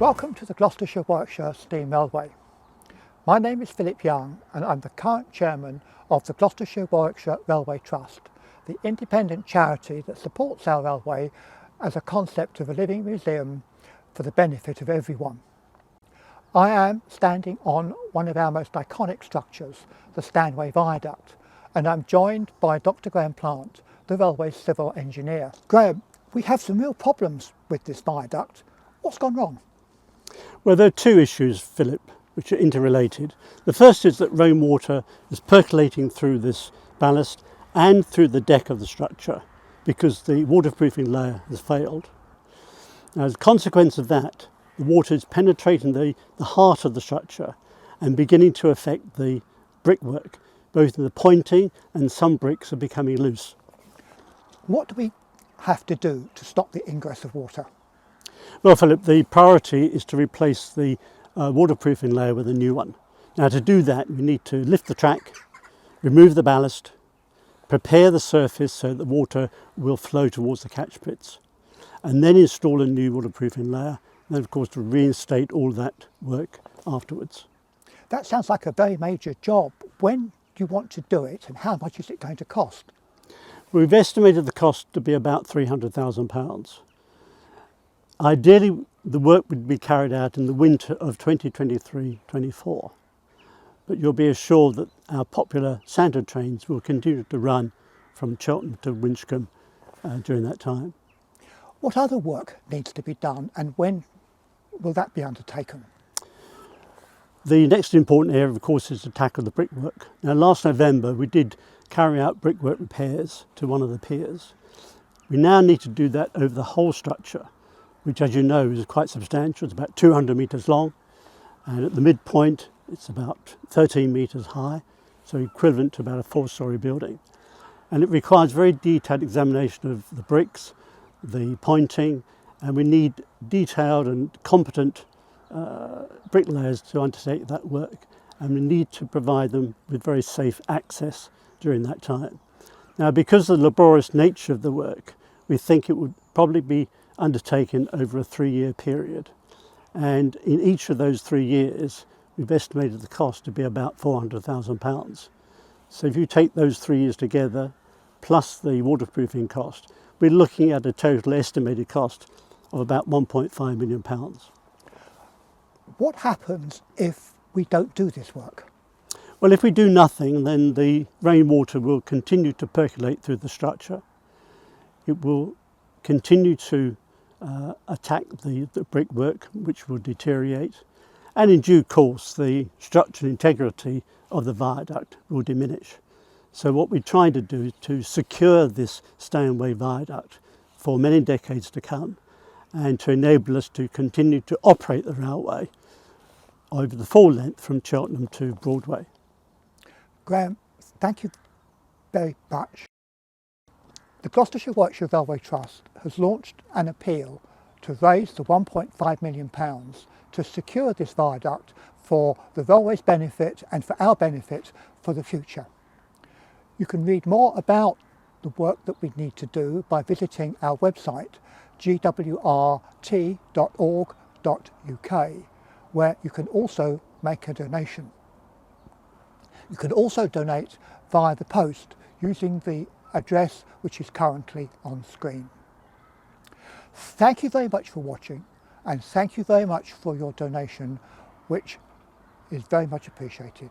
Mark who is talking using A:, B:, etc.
A: Welcome to the Gloucestershire Warwickshire Steam Railway. My name is Philip Young and I'm the current chairman of the Gloucestershire Warwickshire Railway Trust, the independent charity that supports our railway as a concept of a living museum for the benefit of everyone. I am standing on one of our most iconic structures, the Stanway Viaduct, and I'm joined by Dr. Graham Plant, the railway's civil engineer. Graham, we have some real problems with this viaduct. What's gone wrong?
B: Well, there are two issues, Philip, which are interrelated. The first is that rainwater is percolating through this ballast and through the deck of the structure because the waterproofing layer has failed. Now, as a consequence of that, the water is penetrating the heart of the structure and beginning to affect the brickwork, both in the pointing and some bricks are becoming loose.
A: What do we have to do to stop the ingress of water?
B: Well, Philip, the priority is to replace the waterproofing layer with a new one. Now, to do that, we need to lift the track, remove the ballast, prepare the surface so the water will flow towards the catch pits, and then install a new waterproofing layer, and then, of course, to reinstate all that work afterwards.
A: That sounds like a very major job. When do you want to do it, and how much is it going to cost?
B: We've estimated the cost to be about £300,000. Ideally, the work would be carried out in the winter of 2023-24, but you'll be assured that our popular Santa trains will continue to run from Cheltenham to Winchcombe during that time.
A: What other work needs to be done, and when will that be undertaken?
B: The next important area, of course, is to tackle the brickwork. Now, last November, we did carry out brickwork repairs to one of the piers. We now need to do that over the whole structure, which, as you know, is quite substantial. It's about 200 metres long, and at the midpoint it's about 13 metres high, so equivalent to about a 4-storey building. And it requires very detailed examination of the bricks, the pointing, and we need detailed and competent bricklayers to undertake that work, and we need to provide them with very safe access during that time. Now, because of the laborious nature of the work, we think it would probably be undertaken over a 3-year period, and in each of those 3 years we've estimated the cost to be about £400,000. So if you take those 3 years together plus the waterproofing cost, we're looking at a total estimated cost of about £1.5 million.
A: What happens if we don't do this work?
B: Well, if we do nothing, then the rainwater will continue to percolate through the structure. It will continue to attack the brickwork, which will deteriorate, and in due course the structural integrity of the viaduct will diminish. So what we're trying to do is to secure this Stanway Viaduct for many decades to come, and to enable us to continue to operate the railway over the full length from Cheltenham to Broadway.
A: Graham, thank you very much. The Gloucestershire Warwickshire Railway Trust has launched an appeal to raise the £1.5 million to secure this viaduct for the railway's benefit and for our benefit for the future. You can read more about the work that we need to do by visiting our website GWRT.org.uk, where you can also make a donation. You can also donate via the post using the address which is currently on screen. Thank you very much for watching, and thank you very much for your donation, which is very much appreciated.